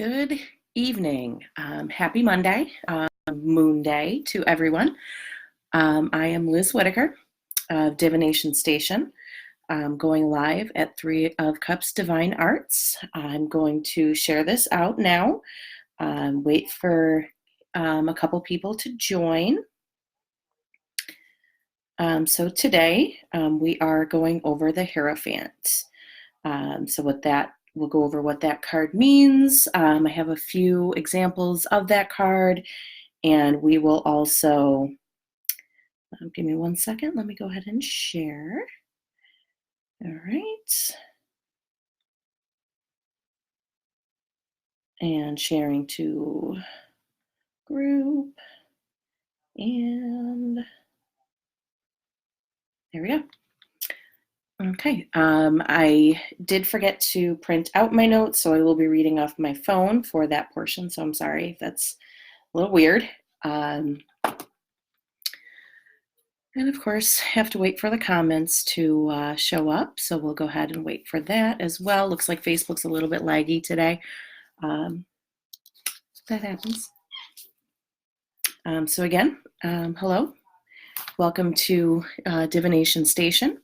Good evening. Happy Monday, Moon Day to everyone. I am Liz Whitaker of Divination Station. I'm going live at 3 of Cups Divine Arts. I'm going to share this out now. Wait for a couple people to join. So today we are going over the Hierophant. We'll go over what that card means. I have a few examples of that card, and we will also, give me 1 second, let me go ahead and share. All right. And sharing to group, and there we go. Okay, I did forget to print out my notes, so I will be reading off my phone for that portion, so I'm sorry if that's a little weird. And of course, have to wait for the comments to show up, so we'll go ahead and wait for that as well. Looks like Facebook's a little bit laggy today. That happens. So again, hello. Welcome to Divination Station.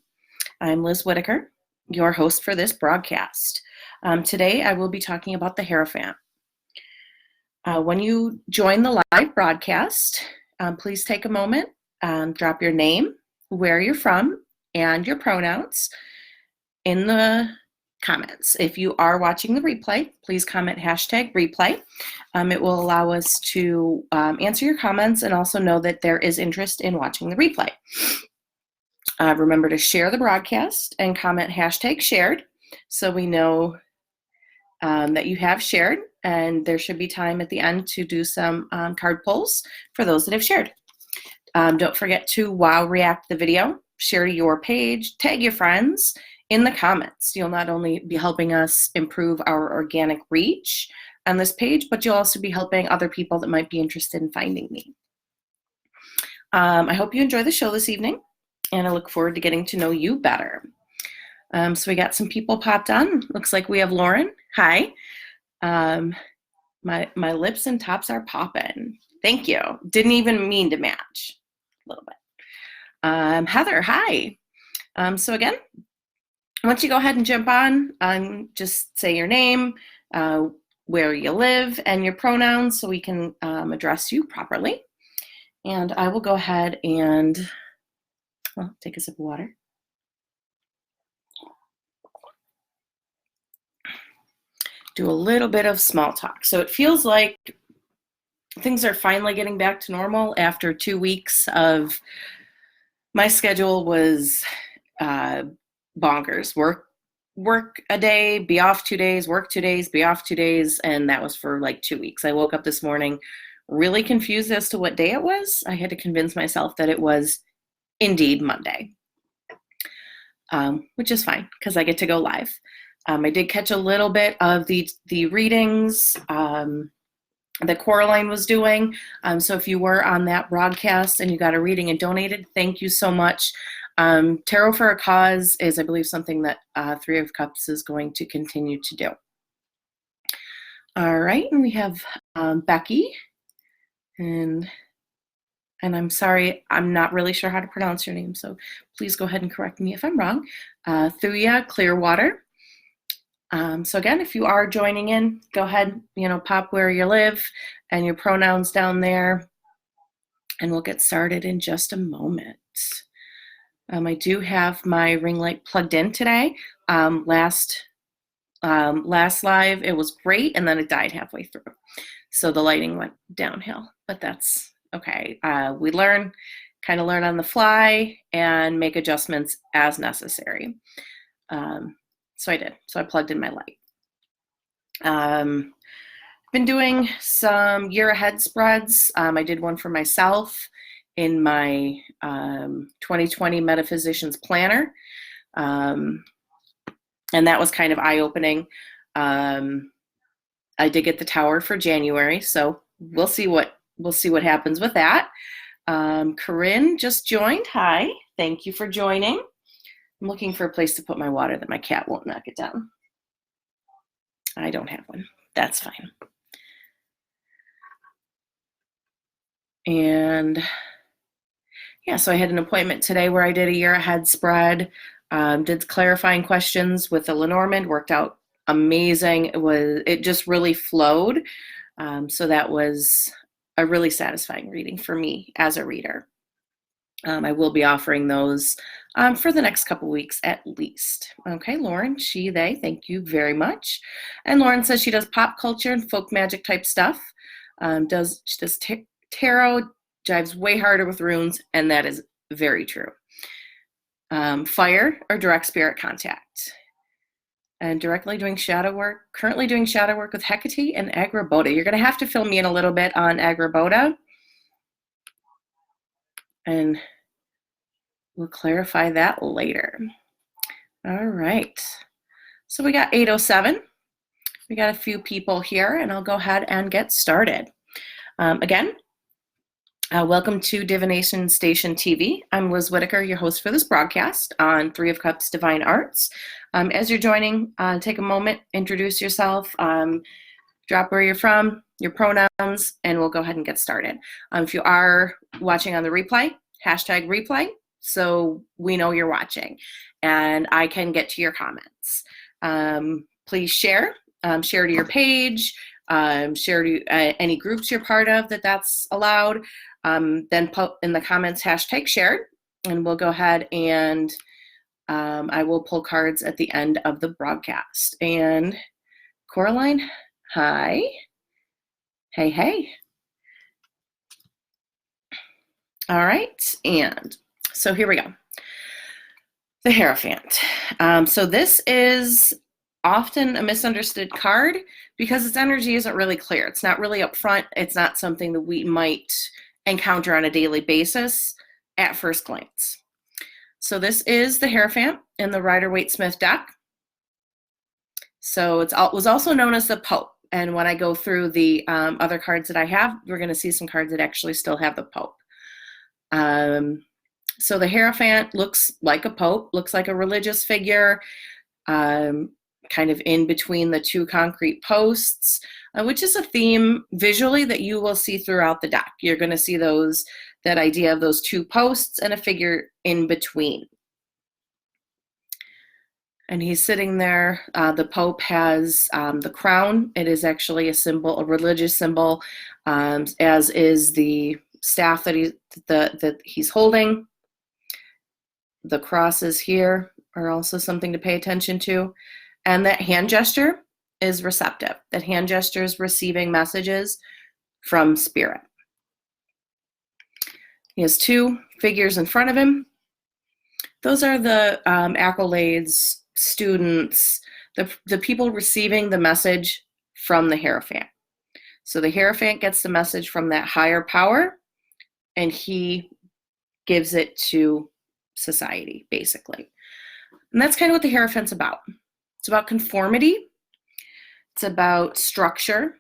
I'm Liz Whitaker, your host for this broadcast. Today I will be talking about the Hierophant. When you join the live broadcast, please take a moment, drop your name, where you're from, and your pronouns in the comments. If you are watching the replay, please comment #replay. It will allow us to answer your comments and also know that there is interest in watching the replay. Remember to share the broadcast and comment #shared so we know that you have shared, and there should be time at the end to do some card pulls for those that have shared. Don't forget to react the video, share to your page, tag your friends in the comments. You'll not only be helping us improve our organic reach on this page, but you'll also be helping other people that might be interested in finding me. I hope you enjoy the show this evening, and I look forward to getting to know you better. So we got some people popped on. Looks like we have Lauren. Hi. My lips and tops are popping. Thank you. Didn't even mean to match a little bit. Heather, hi. So again, once you go ahead and jump on, just say your name, where you live, and your pronouns so we can address you properly. And I will go ahead and take a sip of water. Do a little bit of small talk. So it feels like things are finally getting back to normal after 2 weeks of my schedule was bonkers. Work a day, be off 2 days, work 2 days, be off 2 days, and that was for like 2 weeks. I woke up this morning really confused as to what day it was. I had to convince myself that it was indeed Monday, which is fine because I get to go live. I did catch a little bit of the readings that Coraline was doing. So if you were on that broadcast and you got a reading and donated, thank you so much. Tarot for a Cause is, I believe, something that 3 of Cups is going to continue to do. All right, and we have Becky, and I'm sorry, I'm not really sure how to pronounce your name, so please go ahead and correct me if I'm wrong. Thuya Clearwater. So again, if you are joining in, go ahead, pop where you live and your pronouns down there, and we'll get started in just a moment. I do have my ring light plugged in today. Last live, it was great, and then it died halfway through. So the lighting went downhill, but that's okay. We learn on the fly and make adjustments as necessary. So I did. So I plugged in my light. Been doing some year ahead spreads. I did one for myself in my 2020 Metaphysicians Planner. And that was kind of eye-opening. I did get the Tower for January, so we'll see what happens with that. Corinne just joined. Hi, thank you for joining. I'm looking for a place to put my water that my cat won't knock it down. I don't have one. That's fine. And yeah, so I had an appointment today where I did a year ahead spread, did clarifying questions with the Lenormand, worked out amazing. It just really flowed. So that was a really satisfying reading for me as a reader. I will be offering those for the next couple weeks at least. Okay, Lauren, she, they, thank you very much. And Lauren says she does pop culture and folk magic type stuff. She does tarot, jives way harder with runes, and that is very true. Fire or direct spirit contact. And currently doing shadow work with Hecate and Agrabota. You're going to have to fill me in a little bit on Agrabota. And we'll clarify that later. All right. So we got 8:07. We got a few people here, and I'll go ahead and get started. Again, welcome to Divination Station TV. I'm Liz Whitaker, your host for this broadcast on Three of Cups Divine Arts. As you're joining, take a moment, introduce yourself, drop where you're from, your pronouns, and we'll go ahead and get started. If you are watching on the replay, #replay, so we know you're watching, and I can get to your comments. Please share to your page, share to any groups you're part of that's allowed. Then put in the comments #shared, and we'll go ahead and I will pull cards at the end of the broadcast. And Coraline, hi. Hey. All right, and so here we go. The Hierophant. So this is often a misunderstood card because its energy isn't really clear. It's not really upfront. It's not something that we might encounter on a daily basis at first glance. So this is the Hierophant in the Rider-Waite-Smith deck. So it was also known as the Pope. And when I go through the other cards that I have, we're going to see some cards that actually still have the Pope. So the Hierophant looks like a Pope, looks like a religious figure, kind of in between the two concrete posts, which is a theme visually that you will see throughout the deck. You're going to see that idea of those two posts and a figure in between. And he's sitting there. The Pope has the crown. It is actually a symbol, a religious symbol, as is the staff that he's holding. The crosses here are also something to pay attention to. And that hand gesture is receptive. That hand gesture is receiving messages from spirit. He has two figures in front of him. Those are the accolades, students, the people receiving the message from the Hierophant. So the Hierophant gets the message from that higher power, and he gives it to society, basically. And that's kind of what the Hierophant's about. It's about conformity. It's about structure,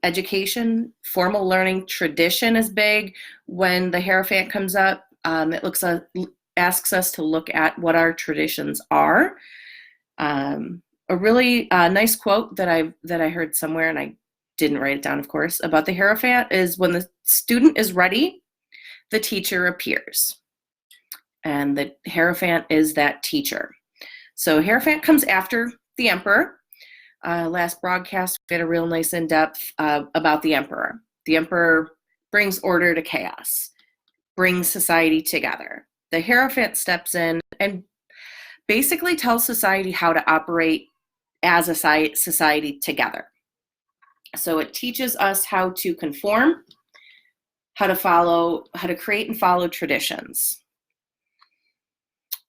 education, formal learning. Tradition is big. When the Hierophant comes up, it asks us to look at what our traditions are. A really nice quote that I heard somewhere, and I didn't write it down, of course, about the Hierophant is, when the student is ready, the teacher appears. And the Hierophant is that teacher. So Hierophant comes after the Emperor. Last broadcast, we had a real nice in-depth about the Emperor. The Emperor brings order to chaos, brings society together. The Hierophant steps in and basically tells society how to operate as a society together. So it teaches us how to conform, how to create and follow traditions.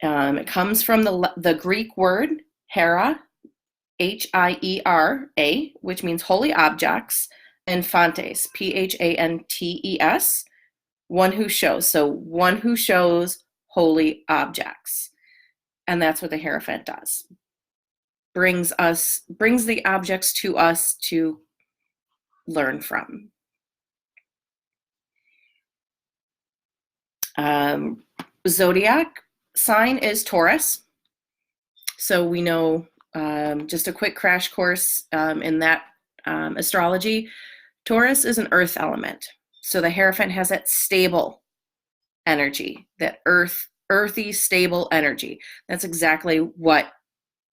It comes from the Greek word hera, Hiera, which means holy objects, and phantes, Phantes, one who shows. So one who shows holy objects. And that's what the Hierophant does. Brings the objects to us to learn from. Zodiac sign is Taurus. So we know just a quick crash course in that astrology. Taurus is an earth element. So the Hierophant has that stable energy, that earthy, stable energy. That's exactly what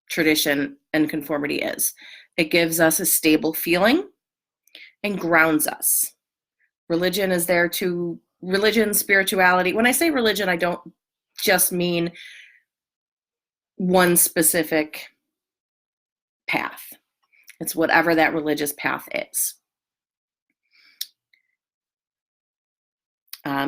tradition and conformity is. It gives us a stable feeling and grounds us. Religion is there to, religion, spirituality. When I say religion, I don't just mean one specific path. It's whatever that religious path is.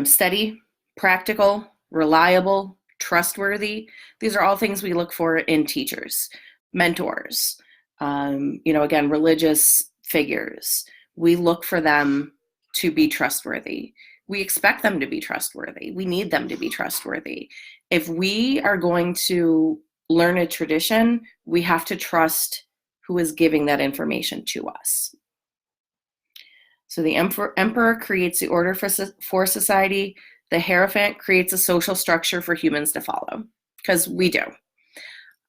Steady, practical, reliable, trustworthy. These are all things we look for in teachers, mentors, again, religious figures. We look for them to be trustworthy. We expect them to be trustworthy. We need them to be trustworthy. If we are going to learn a tradition, we have to trust who is giving that information to us. So the emperor creates the order for society. The Hierophant creates a social structure for humans to follow, because we do.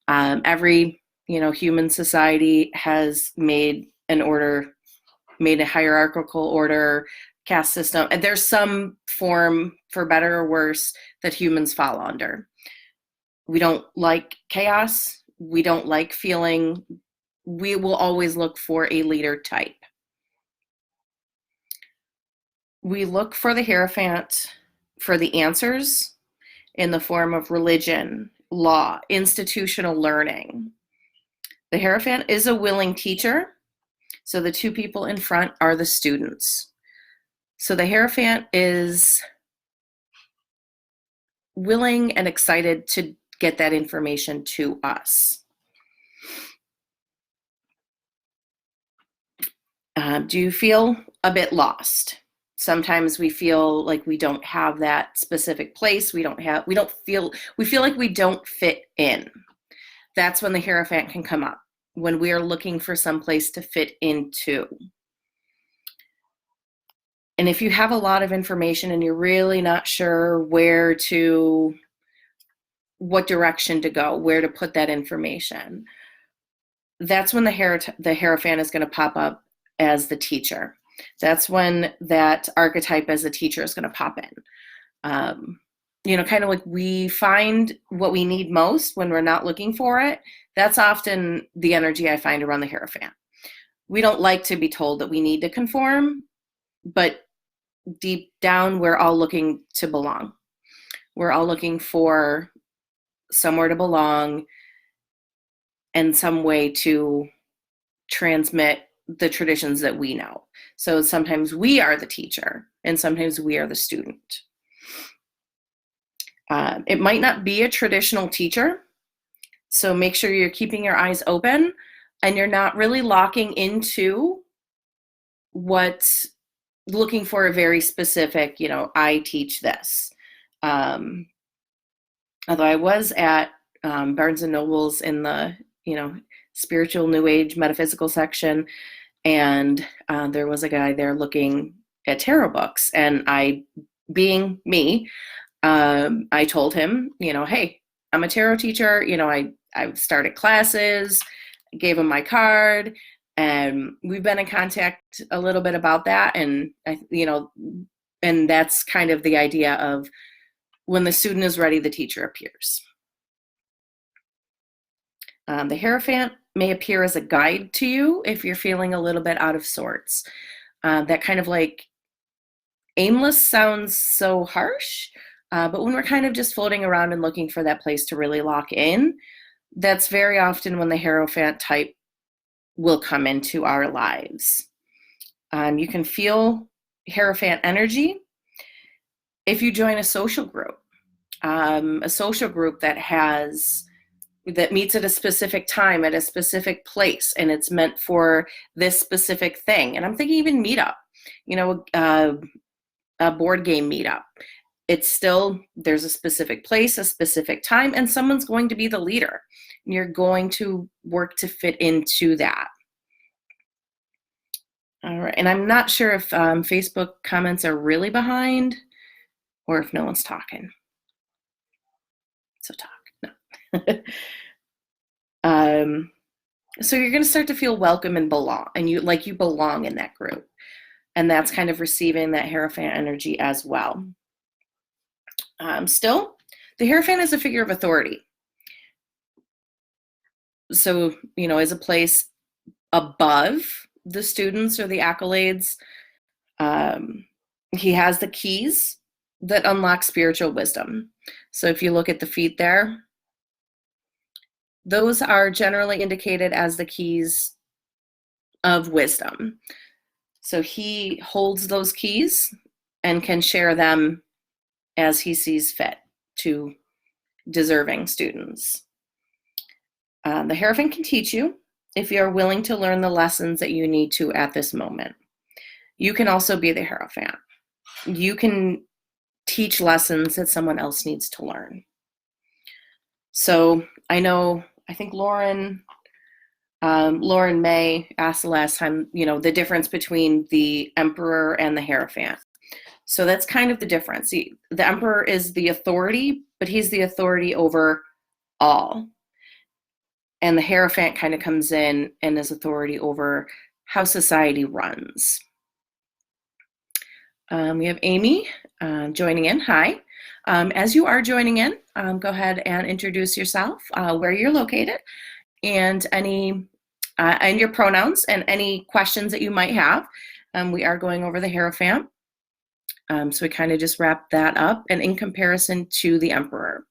Every human society has made an order, made a hierarchical order, caste system, and there's some form, for better or worse, that humans fall under. We don't like chaos. We don't like feeling. We will always look for a leader type. We look for the Hierophant for the answers in the form of religion, law, institutional learning. The Hierophant is a willing teacher, so the two people in front are the students. So the Hierophant is willing and excited to get that information to us. Do you feel a bit lost? Sometimes we feel like we don't have that specific place. We feel like we don't fit in. That's when the Hierophant can come up, when we are looking for some place to fit into. And if you have a lot of information and you're really not sure what direction to go, where to put that information, that's when the Hierophant is going to pop up as the teacher. That's when that archetype as a teacher is going to pop in. Kind of like we find what we need most when we're not looking for it. That's often the energy I find around the Hierophant. We don't like to be told that we need to conform, but deep down, we're all looking to belong. We're all looking for somewhere to belong and some way to transmit the traditions that we know. So sometimes we are the teacher and sometimes we are the student. It might not be a traditional teacher, so make sure you're keeping your eyes open and you're not really locking into looking for a very specific, I teach this. Although I was at Barnes and Noble's in the, spiritual New Age metaphysical section, and there was a guy there looking at tarot books, and I, being me, I told him, hey, I'm a tarot teacher. I started classes, gave him my card, and we've been in contact a little bit about that. And and that's kind of the idea of when the student is ready, the teacher appears. The Hierophant may appear as a guide to you if you're feeling a little bit out of sorts. That kind of like aimless sounds so harsh, but when we're kind of just floating around and looking for that place to really lock in, that's very often when the Hierophant type will come into our lives. You can feel Hierophant energy if you join a social group that meets at a specific time at a specific place, and it's meant for this specific thing. And I'm thinking even meetup, a board game meetup. It's still, there's a specific place, a specific time, and someone's going to be the leader. And you're going to work to fit into that. All right, and I'm not sure if Facebook comments are really behind or if no one's talking. So talk, no. So you're going to start to feel welcome and belong, and you belong in that group. And that's kind of receiving that Hierophant energy as well. Still, the Hierophant is a figure of authority. So, is a place above the students or the accolades. He has the keys that unlock spiritual wisdom. So if you look at the feet there, those are generally indicated as the keys of wisdom. So he holds those keys and can share them as he sees fit to deserving students. The Hierophant can teach you if you are willing to learn the lessons that you need to at this moment. You can also be the Hierophant. You can teach lessons that someone else needs to learn. So I think Lauren May asked the last time, the difference between the Emperor and the Hierophant. So that's kind of the difference. The Emperor is the authority, but he's the authority over all. And the Hierophant kind of comes in and is authority over how society runs. We have Amy joining in. Hi. As you are joining in, go ahead and introduce yourself, where you're located, and and your pronouns and any questions that you might have. We are going over the Hierophant. So we kind of just wrap that up, and in comparison to the Emperor.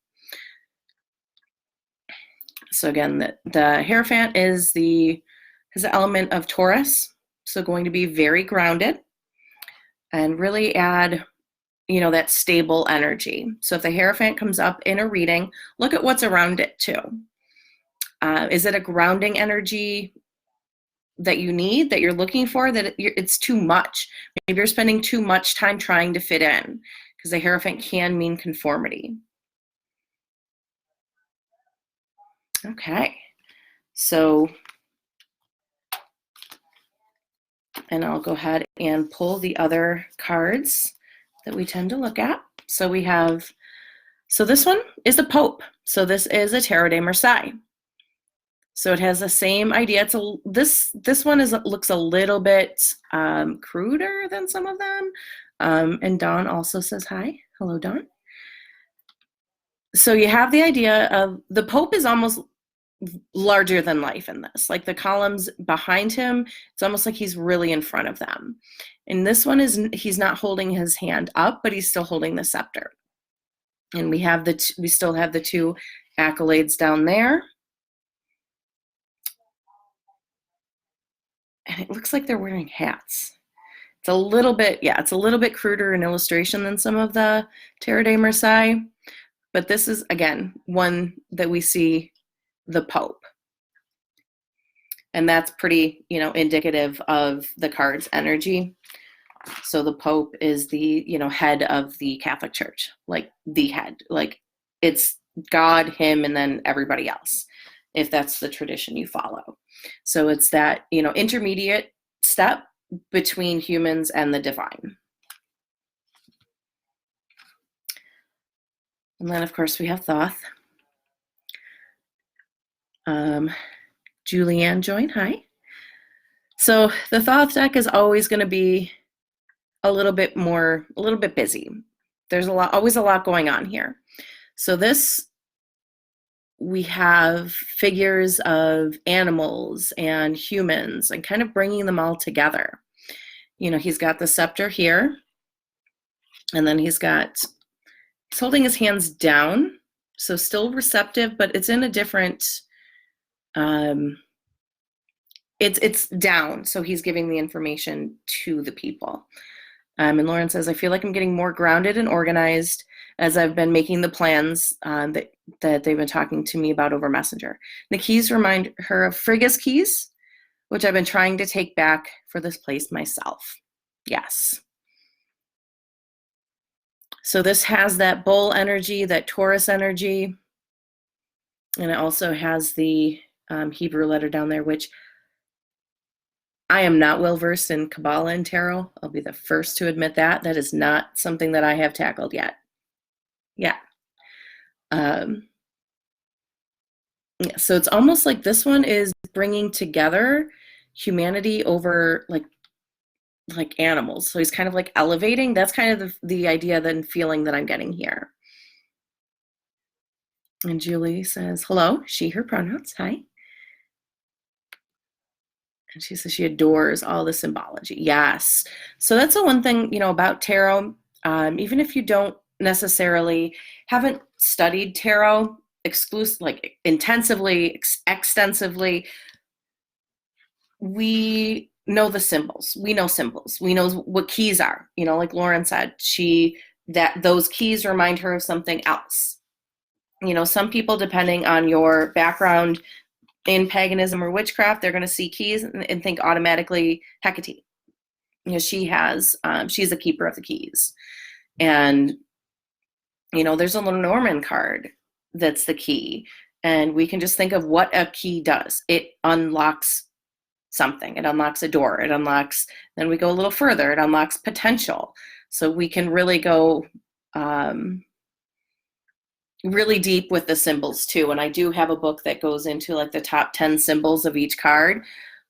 So again, the Hierophant has the element of Taurus, so going to be very grounded and really add, that stable energy. So if the Hierophant comes up in a reading, look at what's around it too. Is it a grounding energy that you need, that you're looking for, that it's too much? Maybe you're spending too much time trying to fit in, because the Hierophant can mean conformity. Okay, so, and I'll go ahead and pull the other cards that we tend to look at. So we have, this one is the Pope. So this is a Tarot de Marseille. So it has the same idea. This one looks a little bit cruder than some of them. And Dawn also says hi. Hello, Dawn. So you have the idea of the Pope is almost larger than life in this. Like the columns behind him, it's almost like he's really in front of them. And this one he's not holding his hand up, but he's still holding the scepter. And we still have the two accolades down there. And it looks like they're wearing hats. It's a little bit cruder in illustration than some of the Tarot de Marseille. But this is, again, one that we see the Pope. And that's pretty, indicative of the card's energy. So the Pope is the, head of the Catholic Church, like the head. Like it's God, him, and then everybody else, if that's the tradition you follow. So it's that, intermediate step between humans and the divine. And then, of course, we have Thoth. Julianne joined. Hi. So the Thoth deck is always going to be a little bit busy. There's always a lot going on here. So we have figures of animals and humans and kind of bringing them all together. He's got the scepter here, and then he's holding his hands down, so still receptive, but it's in a different, it's down, so he's giving the information to the people. And Lauren says, I feel like I'm getting more grounded and organized as I've been making the plans that they've been talking to me about over Messenger. The keys remind her of Frigga's keys, which I've been trying to take back for this place myself. Yes. So this has that bull energy, that Taurus energy, and it also has the Hebrew letter down there, which I am not well versed in Kabbalah and Tarot. I'll be the first to admit that. That is not something that I have tackled yet. Yeah. And Yeah, so it's almost like this one is bringing together humanity over like animals. So he's kind of like elevating. That's kind of the idea then feeling that I'm getting here. And Julie says, hello, she, her pronouns. Hi. And she says she adores all the symbology. Yes. So that's the one thing, about tarot. Even if you don't necessarily haven't studied tarot like intensively, extensively, we know the symbols. We know symbols. We know what keys are. Like Lauren said, that those keys remind her of something else. Some people, depending on your background in paganism or witchcraft, they're going to see keys and think automatically Hecate. She's a keeper of the keys. And, there's a Lenormand card that's the key. And we can just think of what a key does. It unlocks something. It unlocks a door. It unlocks, then we go a little further. It unlocks potential. So we can really go really deep with the symbols too. And I do have a book that goes into like the top 10 symbols of each card.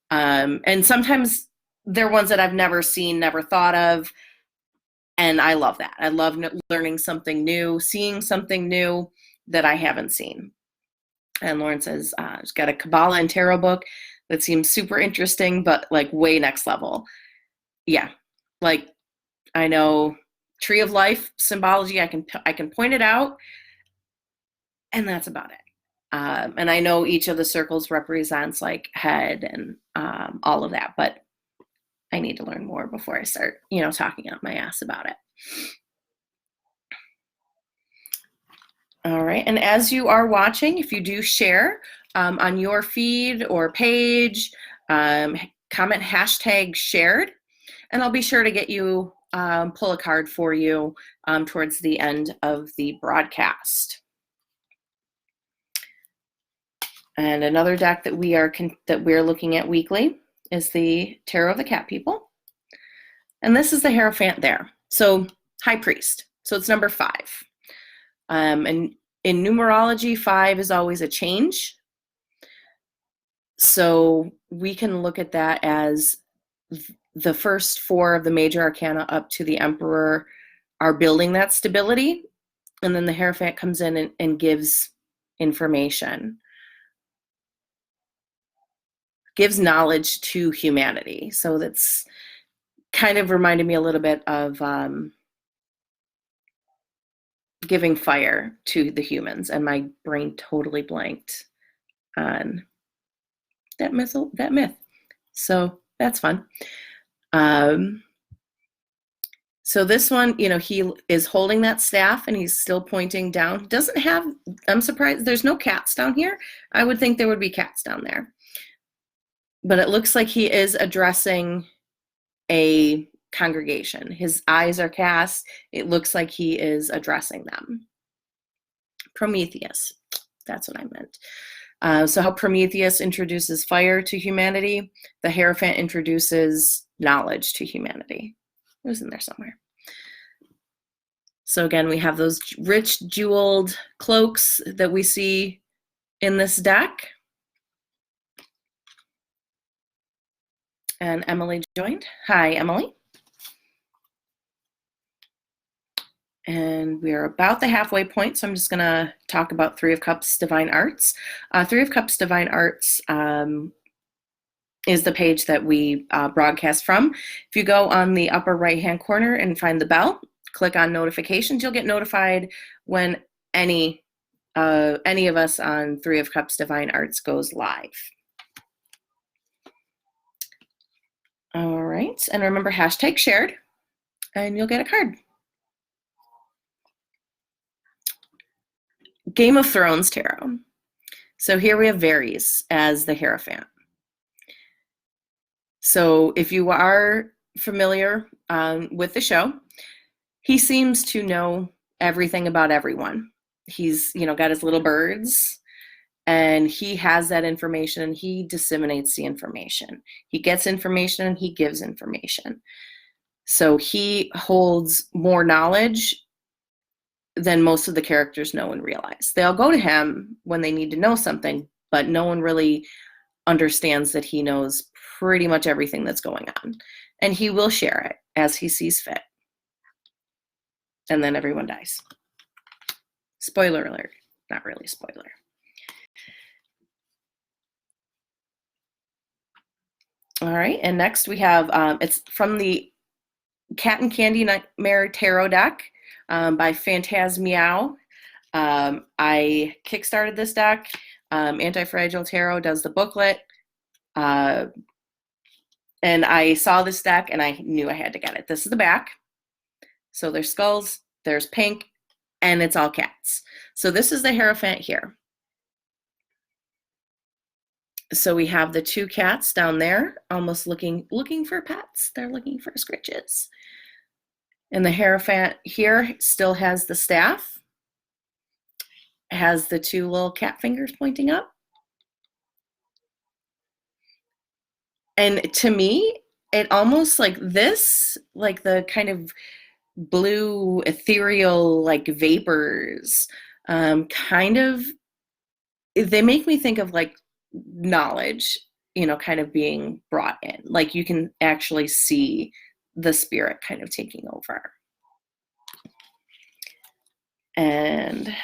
And sometimes they're ones that I've never seen, never thought of. And I love that. I love learning something new, seeing something new that I haven't seen. And Lauren says, she's got a Kabbalah and tarot book that seems super interesting, but like way next level. Yeah. Like I know Tree of Life symbology, I can point it out, and that's about it. And I know each of the circles represents like head and all of that, but I need to learn more before I start, talking out my ass about it. All right. And as you are watching, if you do share on your feed or page, comment #shared, and I'll be sure to get you, pull a card for you towards the end of the broadcast. And another deck that we're looking at weekly is the Tarot of the Cat People. And this is the Hierophant there. So High Priest. So it's number 5. And in numerology, 5 is always a change. So we can look at that as the first 4 of the major arcana up to the Emperor are building that stability. And then the Hierophant comes in and gives information. Gives knowledge to humanity. So that's kind of reminded me a little bit of giving fire to the humans, and my brain totally blanked on that myth. So that's fun. So this one, he is holding that staff and he's still pointing down. I'm surprised there's no cats down here. I would think there would be cats down there. But it looks like he is addressing a congregation. His eyes are cast. It looks like he is addressing them. Prometheus. That's what I meant. So how Prometheus introduces fire to humanity, the Hierophant introduces knowledge to humanity. It was in there somewhere. So again, we have those rich jeweled cloaks that we see in this deck. And Emily joined. Hi, Emily. And we are about the halfway point, so I'm just going to talk about 3 of Cups Divine Arts. 3 of Cups Divine Arts is the page that we broadcast from. If you go on the upper right-hand corner and find the bell, click on notifications, you'll get notified when any of us on 3 of Cups Divine Arts goes live. All right, and remember #shared, and you'll get a card. Game of Thrones Tarot. So here we have Varys as the Hierophant. So if you are familiar with the show, he seems to know everything about everyone. He's, got his little birds, and he has that information, and he disseminates the information. He gets information and he gives information. So he holds more knowledge than most of the characters know and realize. They all go to him when they need to know something, but no one really understands that he knows pretty much everything that's going on. And he will share it as he sees fit. And then everyone dies. Spoiler alert. Not really spoiler. All right, and next we have, it's from the Cat and Candy Nightmare Tarot deck by Phantasmeow. I kickstarted this deck. Anti-Fragile Tarot does the booklet. And I saw this deck and I knew I had to get it. This is the back. So there's skulls, there's pink, and it's all cats. So this is the Hierophant here. So we have the two cats down there, almost looking for pets. They're looking for scritches. And the Hierophant here still has the staff. It has the two little cat fingers pointing up. And to me, it almost like this, like the kind of blue ethereal like vapors, kind of, they make me think of like knowledge, kind of being brought in. Like you can actually see the spirit kind of taking over. And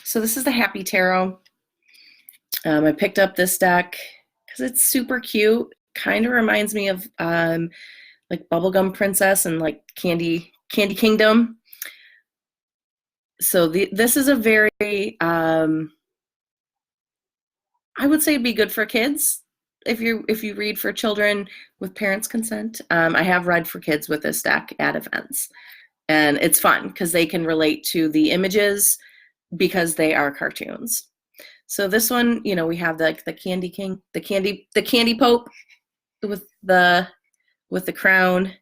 so this is the Happy Tarot. I picked up this deck because it's super cute. Kind of reminds me of like Bubblegum Princess and like Candy Kingdom. So this is a very, I would say it'd be good for kids if you read for children with parents' consent. I have read for kids with this deck at events, and it's fun because they can relate to the images because they are cartoons. So this one, we have the Candy King, the Candy Pope with the crown,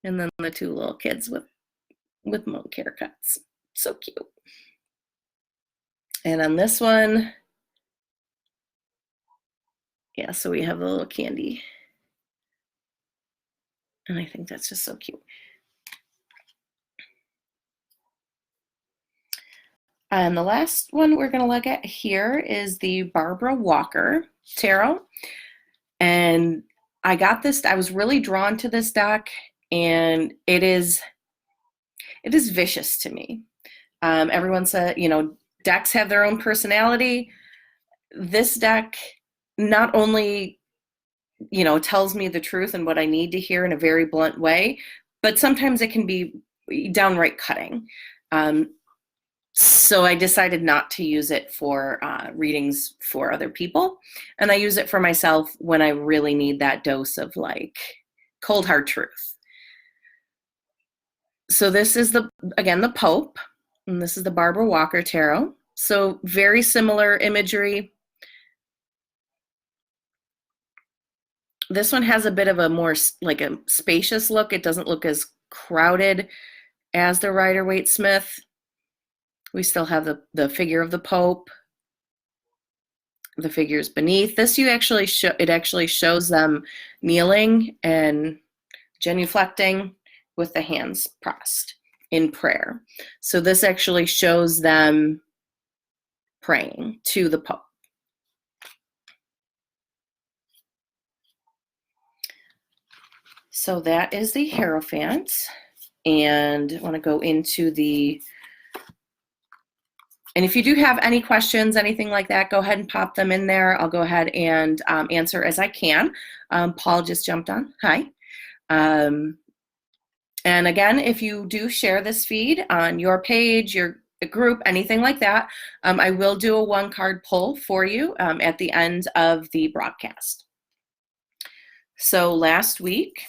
and then the two little kids with monk haircuts. So cute. And on this one, yeah, so we have the little candy. And I think that's just so cute. And the last one we're going to look at here is the Barbara Walker Tarot. And I got this, I was really drawn to this deck, and it is vicious to me. Everyone said, decks have their own personality. This deck not only, tells me the truth and what I need to hear in a very blunt way, but sometimes it can be downright cutting. So I decided not to use it for readings for other people. And I use it for myself when I really need that dose of like cold hard truth. So this is again, the Pope, and this is the Barbara Walker Tarot. So very similar imagery. This one has a bit of a more like a spacious look. It doesn't look as crowded as the Rider-Waite-Smith. We still have the figure of the Pope, the figures beneath. This it actually shows them kneeling and genuflecting with the hands crossed in prayer. So this actually shows them praying to the Pope. So that is the Hierophant. And I want to go into and if you do have any questions, anything like that, go ahead and pop them in there. I'll go ahead and answer as I can. Paul just jumped on. Hi. And again, if you do share this feed on your page, your group, anything like that, I will do a one-card pull for you at the end of the broadcast. So last week,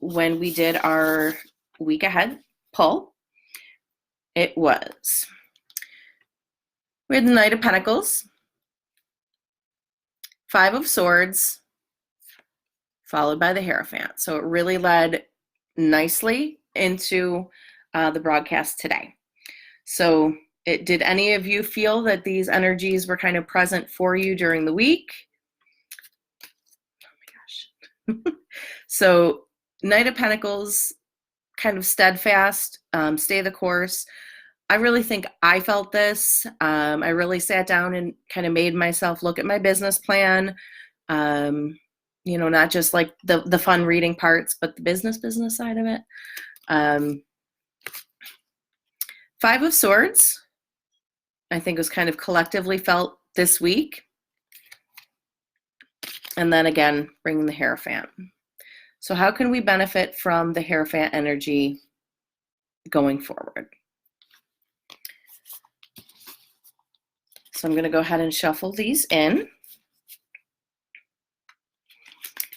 when we did our week ahead pull, we had the Knight of Pentacles, Five of Swords, followed by the Hierophant. So it really led nicely into the broadcast today. So did any of you feel that these energies were kind of present for you during the week? Oh my gosh. So Knight of Pentacles, kind of steadfast, stay the course. I really think I felt this. I really sat down and kind of made myself look at my business plan. Not just like the fun reading parts, but the business side of it. Five of Swords, I think, was kind of collectively felt this week. And then again, bringing the Hierophant. So how can we benefit from the Hierophant energy going forward? So I'm going to go ahead and shuffle these in.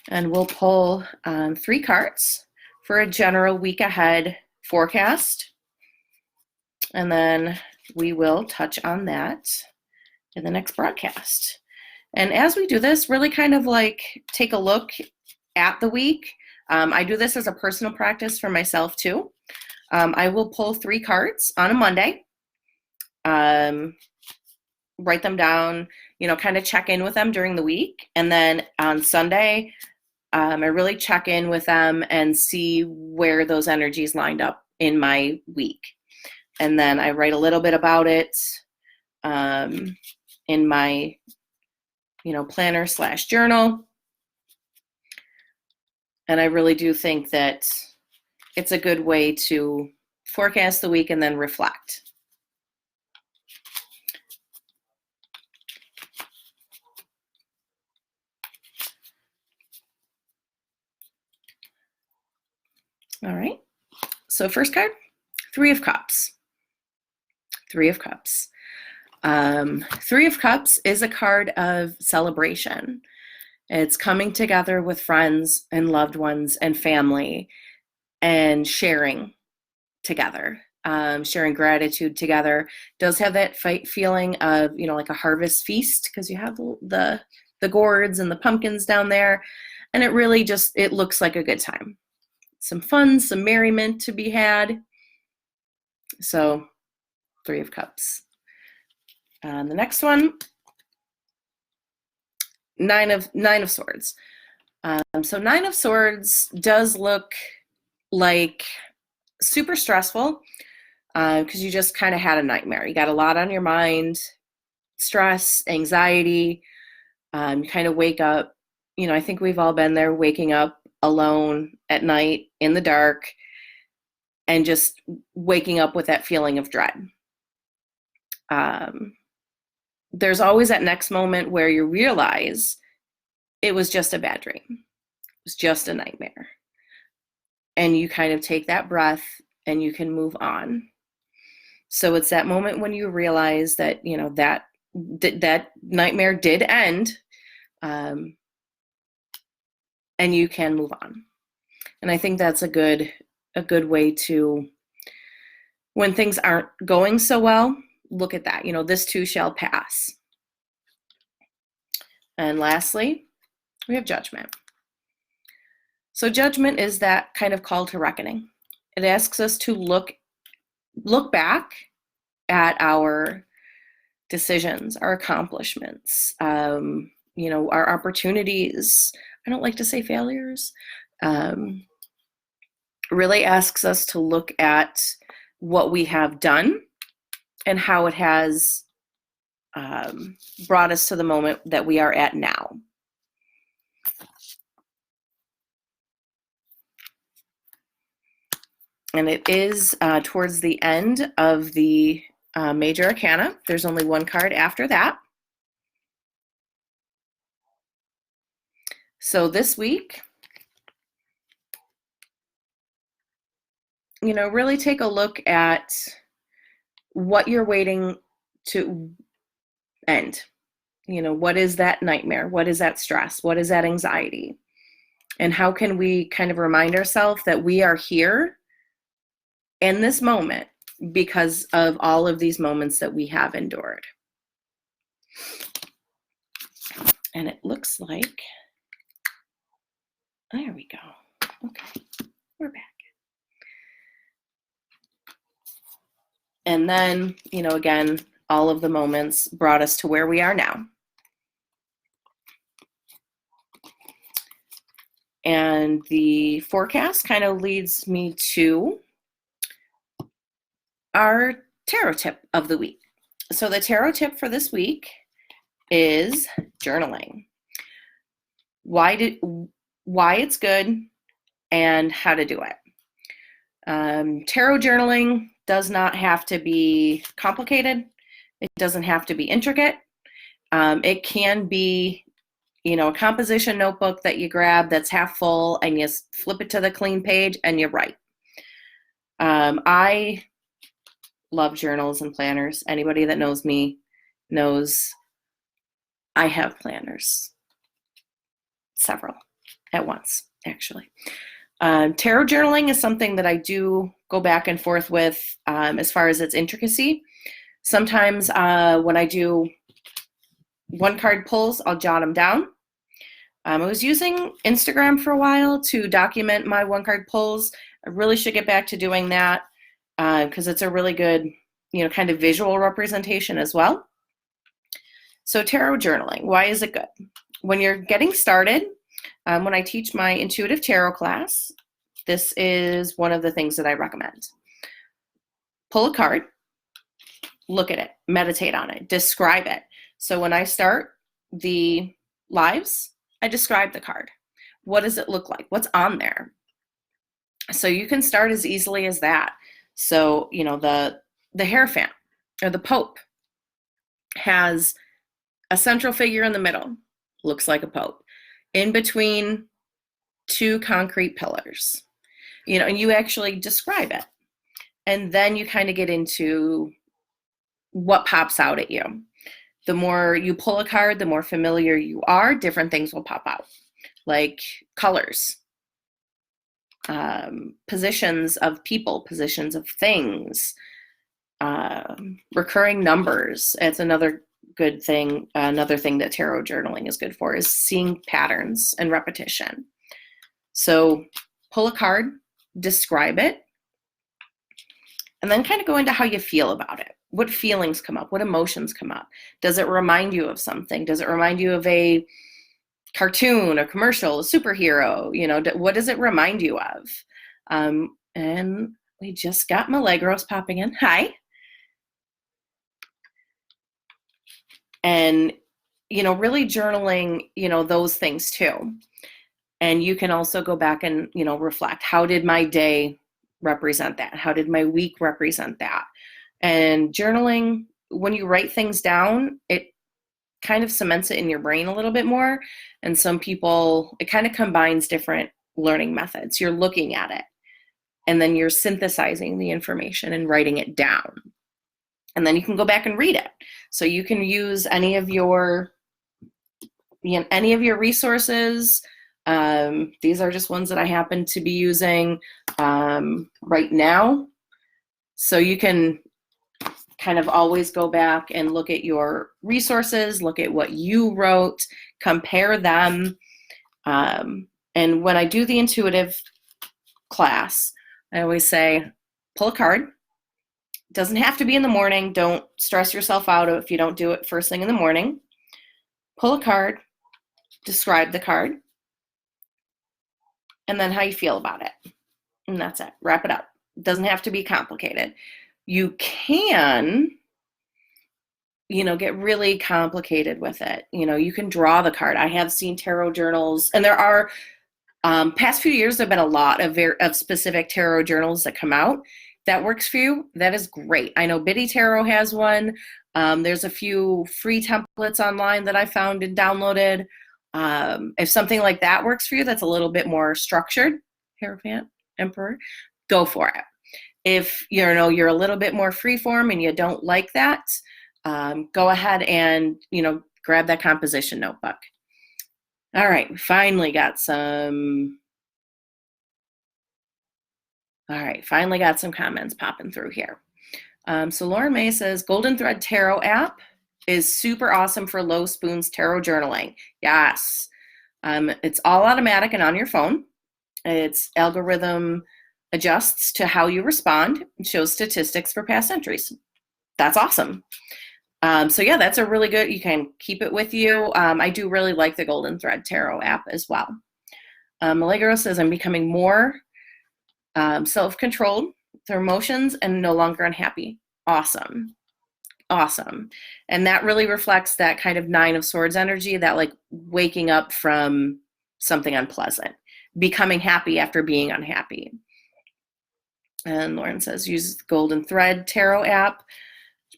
And we'll pull 3 cards for a general week ahead forecast. And then we will touch on that in the next broadcast. And as we do this, really kind of like take a look at the week. I do this as a personal practice for myself too. I will pull 3 cards on a Monday, write them down, kind of check in with them during the week. And then on Sunday, I really check in with them and see where those energies lined up in my week. And then I write a little bit about it in my, planner / journal. And I really do think that it's a good way to forecast the week and then reflect. All right. So first card, 3 of Cups. 3 of Cups. 3 of Cups is a card of celebration. It's coming together with friends and loved ones and family and sharing together, sharing gratitude together. Does have that feeling of, like a harvest feast, because you have the gourds and the pumpkins down there. And it really it looks like a good time. Some fun, some merriment to be had. So 3 of Cups. The next one, 9 of Swords. So 9 of Swords does look like super stressful because you just kind of had a nightmare. You got a lot on your mind, stress, anxiety. You kind of wake up, I think we've all been there, waking up alone at night in the dark and just waking up with that feeling of dread. There's always that next moment where you realize it was just a bad dream. It was just a nightmare. And you kind of take that breath and you can move on. So it's that moment when you realize that, that nightmare did end, and you can move on. And I think that's a good way to, when things aren't going so well, look at that. This too shall pass. And lastly, we have Judgment. So Judgment is that kind of call to reckoning. It asks us to look back at our decisions, our accomplishments, our opportunities. I don't like to say failures. Really asks us to look at what we have done and how it has brought us to the moment that we are at now. And it is towards the end of the Major Arcana. There's only 1 card after that. So this week, really take a look at what you're waiting to end. What is that nightmare? What is that stress? What is that anxiety? And how can we kind of remind ourselves that we are here in this moment because of all of these moments that we have endured. And it looks like, there we go. Okay, we're back. And then, again, all of the moments brought us to where we are now. And the forecast kind of leads me to our tarot tip of the week. So the tarot tip for this week is journaling. Why it's good and how to do it. Tarot journaling does not have to be complicated. It doesn't have to be intricate. It can be, a composition notebook that you grab that's half full and you flip it to the clean page and you write. I love journals and planners. Anybody that knows me knows I have planners. Several at once, actually. Tarot journaling is something that I do go back and forth with as far as its intricacy. Sometimes when I do one card pulls, I'll jot them down. I was using Instagram for a while to document my one card pulls. I really should get back to doing that because it's a really good, kind of visual representation as well. So tarot journaling, why is it good? When you're getting started, when I teach my intuitive tarot class, this is one of the things that I recommend. Pull a card, look at it, meditate on it, describe it. So when I start the lives, I describe the card. What does it look like? What's on there? So you can start as easily as that. So, the Hierophant or the Pope has a central figure in the middle, looks like a Pope, in between two concrete pillars, and you actually describe it. And then you kind of get into what pops out at you. The more you pull a card, the more familiar you are, different things will pop out, like colors, positions of people, positions of things, recurring numbers. It's another good thing. Another thing that tarot journaling is good for is seeing patterns and repetition. So pull a card, describe it, and then kind of go into how you feel about it. What feelings come up? What emotions come up? Does it remind you of something? Does it remind you of a cartoon, a commercial, a superhero? What does it remind you of? And we just got Milagros popping in. Hi. And, really journaling, those things too. And you can also go back and, reflect. How did my day represent that? How did my week represent that? And journaling, when you write things down, it kind of cements it in your brain a little bit more. And some people, it kind of combines different learning methods. You're looking at it, and then you're synthesizing the information and writing it down. And then you can go back and read it. So you can use any of your resources. These are just ones that I happen to be using right now. So you can kind of always go back and look at your resources, look at what you wrote, compare them. And when I do the intuitive class, I always say, pull a card. It doesn't have to be in the morning. Don't stress yourself out if you don't do it first thing in the morning. Pull a card, describe the card, and then how you feel about it. And that's it. Wrap it up. It doesn't have to be complicated. You can, get really complicated with it. You can draw the card. I have seen tarot journals, and there are, past few years, there have been a lot of specific tarot journals that come out. That works for you. That is great. I know Biddy Tarot has one. There's a few free templates online that I found and downloaded. If something like that works for you, that's a little bit more structured, Hierophant, Emperor, go for it. If you're a little bit more freeform and you don't like that, go ahead and grab that composition notebook. All right, we finally got some comments popping through here. So Lauren May says, Golden Thread Tarot app is super awesome for low spoons tarot journaling. Yes. It's all automatic and on your phone. Its algorithm adjusts to how you respond and shows statistics for past entries. That's awesome. So yeah, that's a really good, you can keep it with you. I do really like the Golden Thread Tarot app as well. Milagro says, I'm becoming more self-controlled through emotions and no longer unhappy. Awesome. Awesome. And that really reflects that kind of Nine of Swords energy, that like waking up from something unpleasant, becoming happy after being unhappy. And Lauren says, use Golden Thread Tarot app,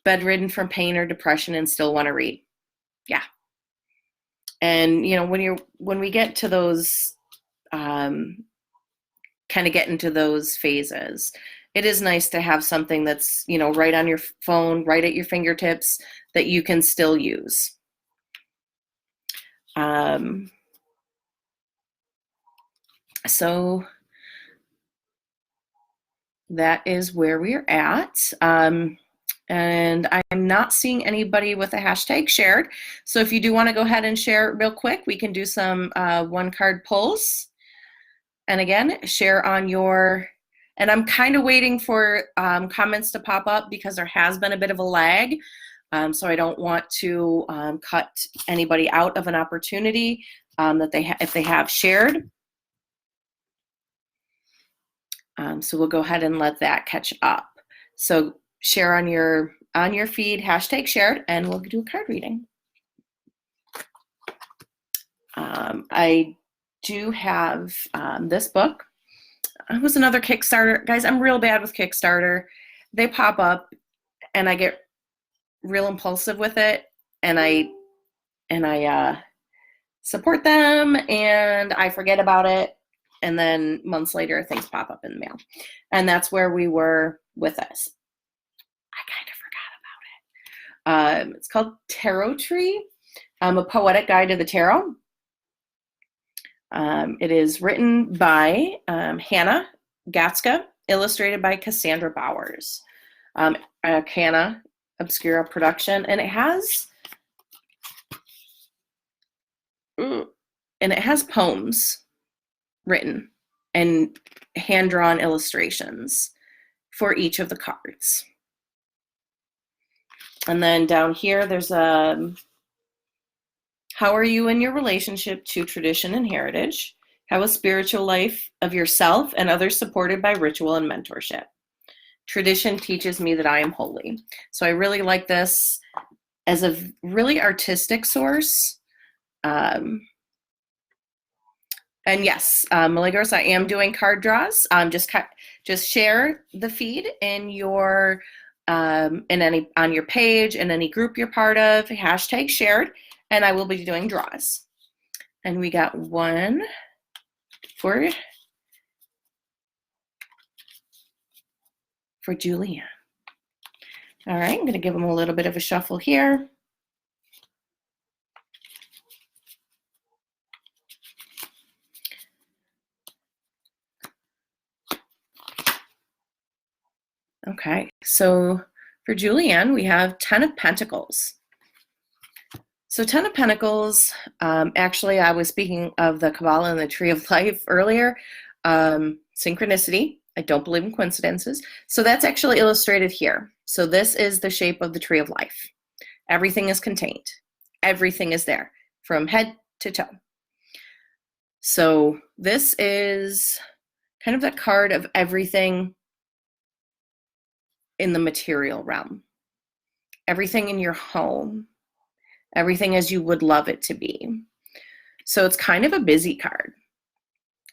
bedridden from pain or depression and still want to read. Yeah. And, you know, when we get to those, kind of get into those phases, it is nice to have something that's, you know, right on your phone, right at your fingertips, that you can still use. So that is where we're at. And I'm not seeing anybody with a hashtag shared. So if you do want to go ahead and share it real quick, we can do some one card pulls. And again, share on your, and I'm kind of waiting for comments to pop up because there has been a bit of a lag. So I don't want to cut anybody out of an opportunity that if they have shared. So we'll go ahead and let that catch up. So share on your feed, hashtag shared, and we'll do a card reading. I do have this book. It was another Kickstarter. Guys, I'm real bad with Kickstarter. They pop up and I get real impulsive with it, and I support them and I forget about it. And then months later, things pop up in the mail. And that's where we were with this. I kind of forgot about it. It's called Tarot Tree, a poetic guide to the tarot. It is written by Hannah Gatska, illustrated by Cassandra Bowers. Hannah Obscura production, and it has poems written and hand-drawn illustrations for each of the cards. And then down here, there's a how are you in your relationship to tradition and heritage? How a spiritual life of yourself and others supported by ritual and mentorship. Tradition teaches me that I am holy. So I really like this as a really artistic source. And yes, Milagros, I am doing card draws. Just share the feed in your on your page, in any group you're part of, hashtag shared, and I will be doing draws. And we got one for Julianne. All right, I'm going to give them a little bit of a shuffle here. Okay, so for Julianne, we have 10 of Pentacles. So 10 of Pentacles, actually, I was speaking of the Kabbalah and the Tree of Life earlier. Synchronicity. I don't believe in coincidences. So that's actually illustrated here. So this is the shape of the Tree of Life. Everything is contained. Everything is there from head to toe. So this is kind of the card of everything in the material realm. Everything in your home. Everything as you would love it to be. So it's kind of a busy card.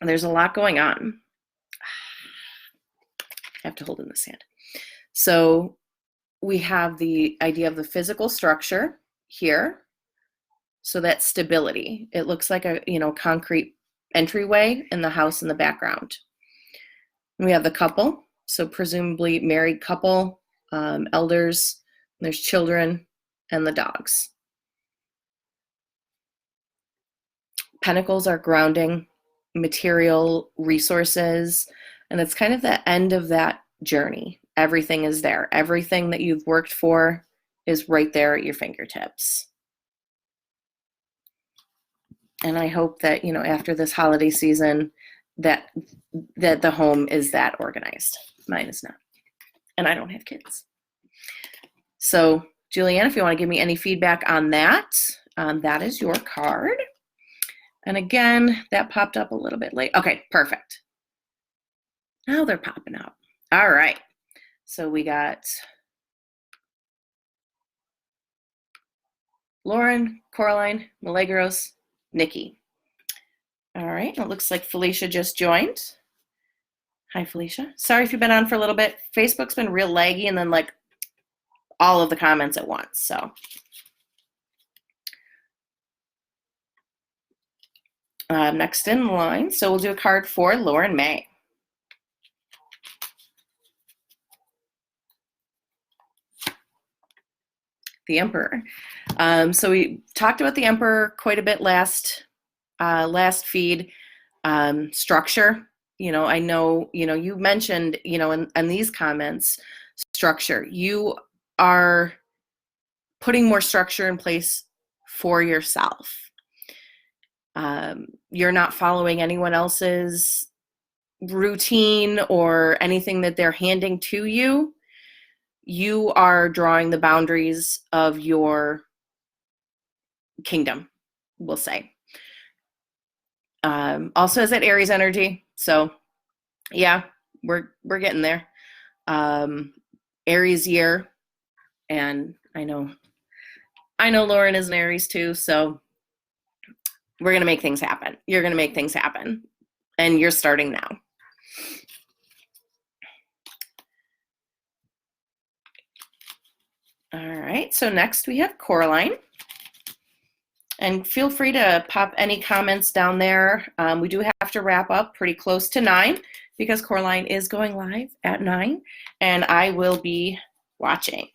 There's a lot going on. I have to hold in this hand. So we have the idea of the physical structure here. So that's stability. It looks like a concrete entryway in the house in the background. And we have the couple. So presumably married couple, elders, there's children, and the dogs. Pentacles are grounding, material resources, and it's kind of the end of that journey. Everything is there. Everything that you've worked for is right there at your fingertips. And I hope that, after this holiday season, that the home is that organized. Mine is not. And I don't have kids. So, Julianne, if you want to give me any feedback on that, that is your card. And again, that popped up a little bit late. Okay, perfect. Now they're popping up. All right. So we got Lauren, Coraline, Milagros, Nikki. All right, it looks like Felicia just joined. Hi, Felicia. Sorry if you've been on for a little bit. Facebook's been real laggy and then like all of the comments at once, so. Next in line, so we'll do a card for Lauren May. The Emperor. So we talked about the Emperor quite a bit last feed. Structure. I know, you mentioned, in these comments, structure. You are putting more structure in place for yourself. You're not following anyone else's routine or anything that they're handing to you. You are drawing the boundaries of your kingdom, we'll say. Also has that Aries energy. So yeah, we're getting there. Aries year. And I know Lauren is an Aries too. So we're going to make things happen. You're going to make things happen. And you're starting now. All right, so next we have Coraline. And feel free to pop any comments down there. We do have to wrap up pretty close to 9 because Coraline is going live at 9, and I will be watching.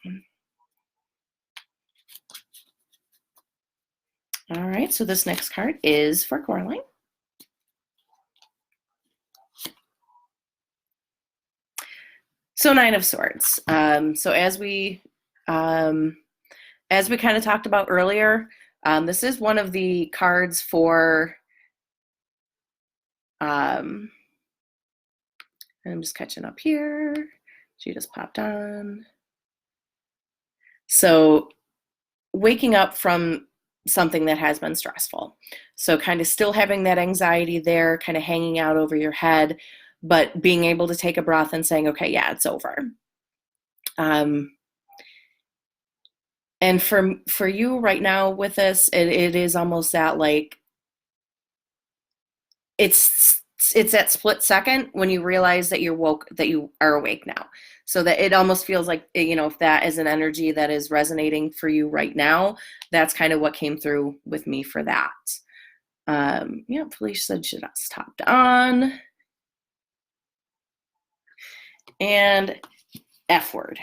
All right, so this next card is for Coraline. So 9 of Swords. So as we kind of talked about earlier, this is one of the cards for, I'm just catching up here. She just popped on. So waking up from something that has been stressful. So kind of still having that anxiety there, kind of hanging out over your head, but being able to take a breath and saying, okay, yeah, it's over. And for you right now with this, it is almost that like, it's that split second when you realize that you are awake now. So that it almost feels like, if that is an energy that is resonating for you right now, that's kind of what came through with me for that. Yeah, Felicia said she just hopped on. And F word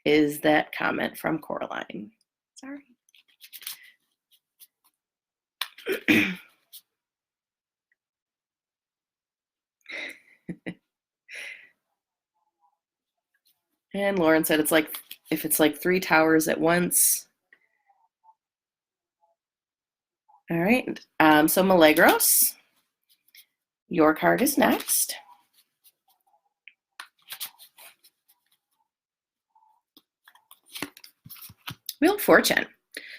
is that comment from Coraline. Sorry. And Lauren said it's like, if it's like 3 towers at once. All right, so Milagros, your card is next. Wheel of Fortune.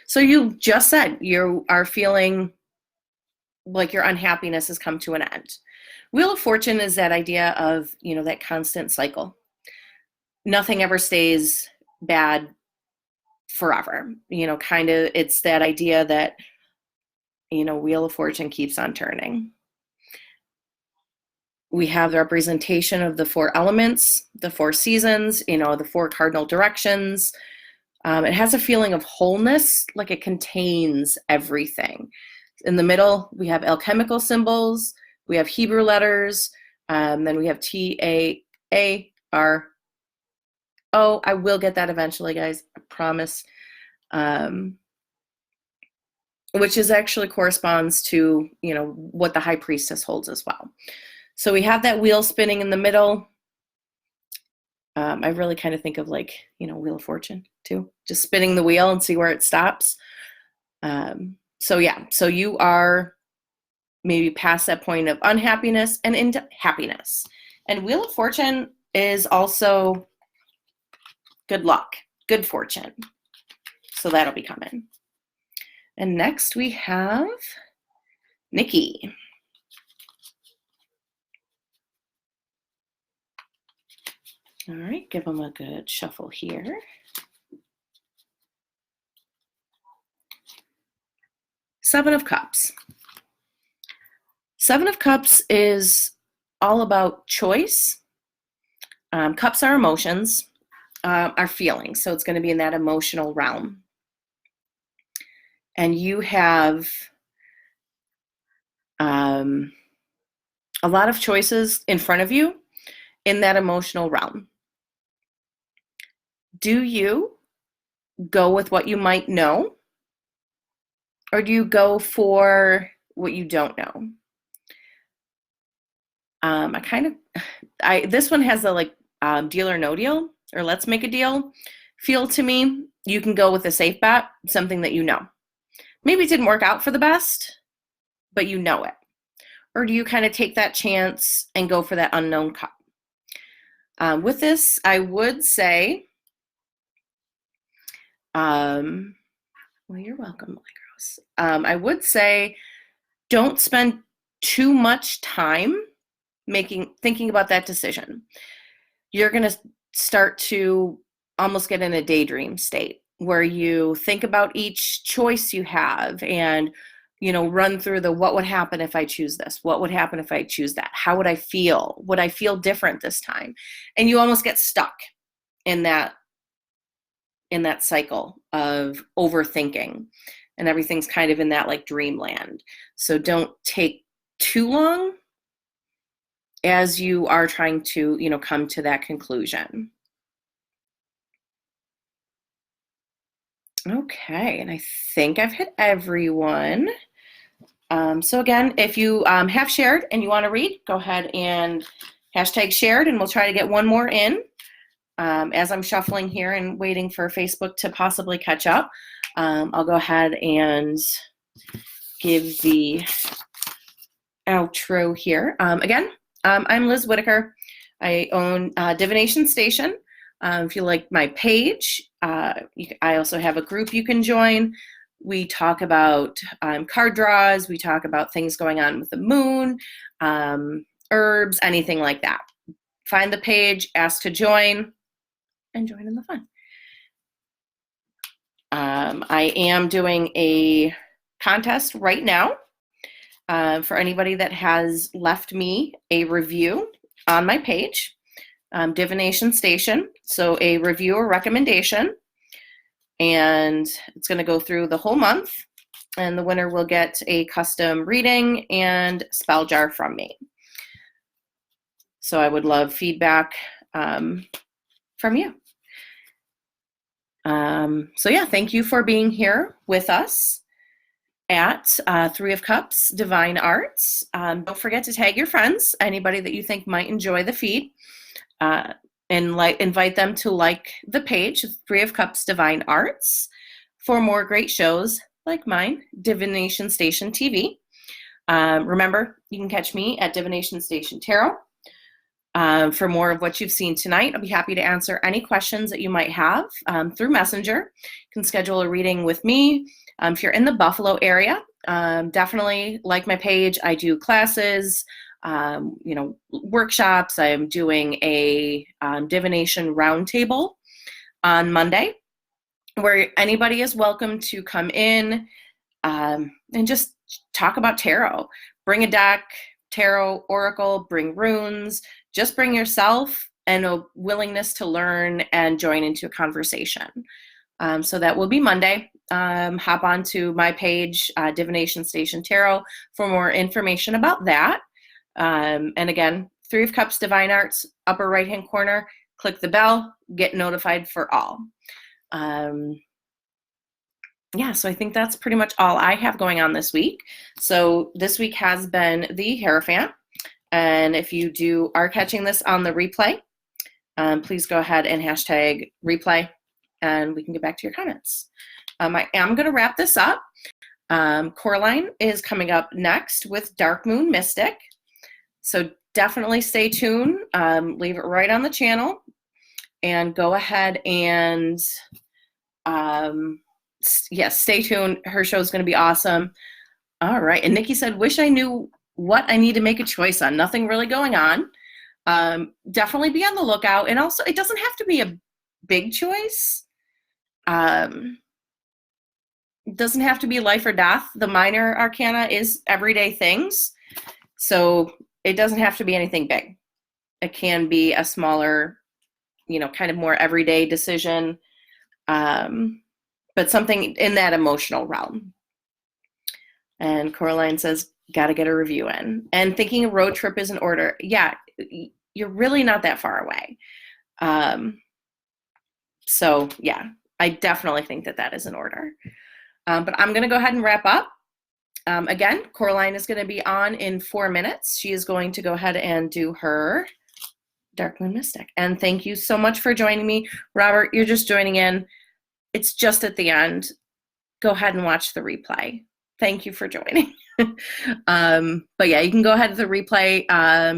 So you just said you are feeling like your unhappiness has come to an end. Wheel of Fortune is that idea of, that constant cycle. Nothing ever stays bad forever. Kind of, it's that idea that, Wheel of Fortune keeps on turning. We have the representation of the 4 elements, the 4 seasons, the 4 cardinal directions. It has a feeling of wholeness, like it contains everything. In the middle, we have alchemical symbols, we have Hebrew letters, then we have TAARO. I will get that eventually, guys, I promise. Which is actually corresponds to, what the High Priestess holds as well. So we have that wheel spinning in the middle. I really kind of think of like, Wheel of Fortune too, just spinning the wheel and see where it stops. So yeah, so you are maybe past that point of unhappiness and into happiness. And Wheel of Fortune is also good luck, good fortune. So that'll be coming. And next we have Nikki. All right, give them a good shuffle here. Seven of Cups. Seven of Cups is all about choice. Cups are emotions, are feelings. So it's going to be in that emotional realm. And you have a lot of choices in front of you in that emotional realm. Do you go with what you might know, or do you go for what you don't know? This one has a deal or no deal, or let's make a deal feel to me. You can go with a safe bet, something that you know. Maybe it didn't work out for the best, but you know it. Or do you kind of take that chance and go for that unknown cup? With this, I would say, well, you're welcome, Legros. I would say don't spend too much time thinking about that decision. You're going to start to almost get in a daydream state where you think about each choice you have and, run through what would happen if I choose this? What would happen if I choose that? How would I feel? Would I feel different this time? And you almost get stuck in that cycle of overthinking, and everything's kind of in that dreamland. So don't take too long as you are trying to, come to that conclusion. Okay, and I think I've hit everyone. So again, if you have shared and you want to read, go ahead and hashtag shared, and we'll try to get one more in. As I'm shuffling here and waiting for Facebook to possibly catch up, I'll go ahead and give the outro here. Again, I'm Liz Whitaker. I own Divination Station. If you like my page, I also have a group you can join. We talk about card draws. We talk about things going on with the moon, herbs, anything like that. Find the page, ask to join, and join in the fun. I am doing a contest right now for anybody that has left me a review on my page, Divination Station. So a review or recommendation, and it's going to go through the whole month, and the winner will get a custom reading and spell jar from me. So I would love feedback from you. So yeah, thank you for being here with us at Three of Cups Divine Arts. Don't forget to tag your friends, anybody that you think might enjoy the feed, and invite them to like the page, Three of Cups Divine Arts, for more great shows like mine, Divination Station TV. Remember, you can catch me at Divination Station Tarot. For more of what you've seen tonight, I'll be happy to answer any questions that you might have through Messenger. You can schedule a reading with me. If you're in the Buffalo area, definitely like my page. I do classes, workshops. I am doing a divination roundtable on Monday, where anybody is welcome to come in and just talk about tarot. Bring a deck, tarot, oracle, bring runes. Just bring yourself and a willingness to learn and join into a conversation. So that will be Monday. Hop on to my page, Divination Station Tarot, for more information about that. And again, Three of Cups Divine Arts, upper right-hand corner, click the bell, get notified for all. Yeah, so I think that's pretty much all I have going on this week. So this week has been the Hierophant. And if you are catching this on the replay, please go ahead and hashtag replay, and we can get back to your comments. I am going to wrap this up. Coraline is coming up next with Dark Moon Mystic. So definitely stay tuned. Leave it right on the channel. And go ahead and, yes, stay tuned. Her show is going to be awesome. All right. And Nikki said, wish I knew what I need to make a choice on. Nothing really going on. Definitely be on the lookout. And also, it doesn't have to be a big choice. It doesn't have to be life or death. The minor arcana is everyday things. So it doesn't have to be anything big. It can be a smaller, kind of more everyday decision, but something in that emotional realm. And Coraline says, got to get a review in. And thinking a road trip is in order. Yeah, you're really not that far away. So yeah, I definitely think that is in order. But I'm going to go ahead and wrap up. Again, Coraline is going to be on in 4 minutes. She is going to go ahead and do her Dark Moon Mystic. And thank you so much for joining me. Robert, you're just joining in. It's just at the end. Go ahead and watch the replay. Thank you for joining. But yeah, you can go ahead with the replay.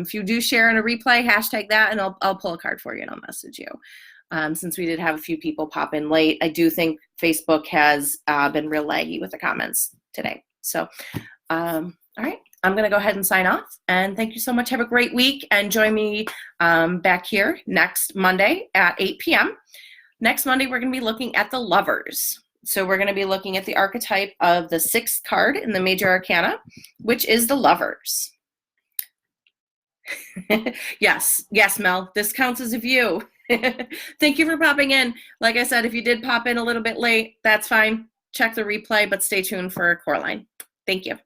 If you do share in a replay, hashtag that, and I'll pull a card for you and I'll message you. Since we did have a few people pop in late, I do think Facebook has been real laggy with the comments today. So, all right, I'm going to go ahead and sign off. And thank you so much. Have a great week. And join me back here next Monday at 8 p.m. Next Monday, we're going to be looking at the Lovers. So we're going to be looking at the archetype of the 6th card in the Major Arcana, which is the Lovers. Yes, Mel, this counts as a view. Thank you for popping in. Like I said, if you did pop in a little bit late, that's fine. Check the replay, but stay tuned for Coraline. Thank you.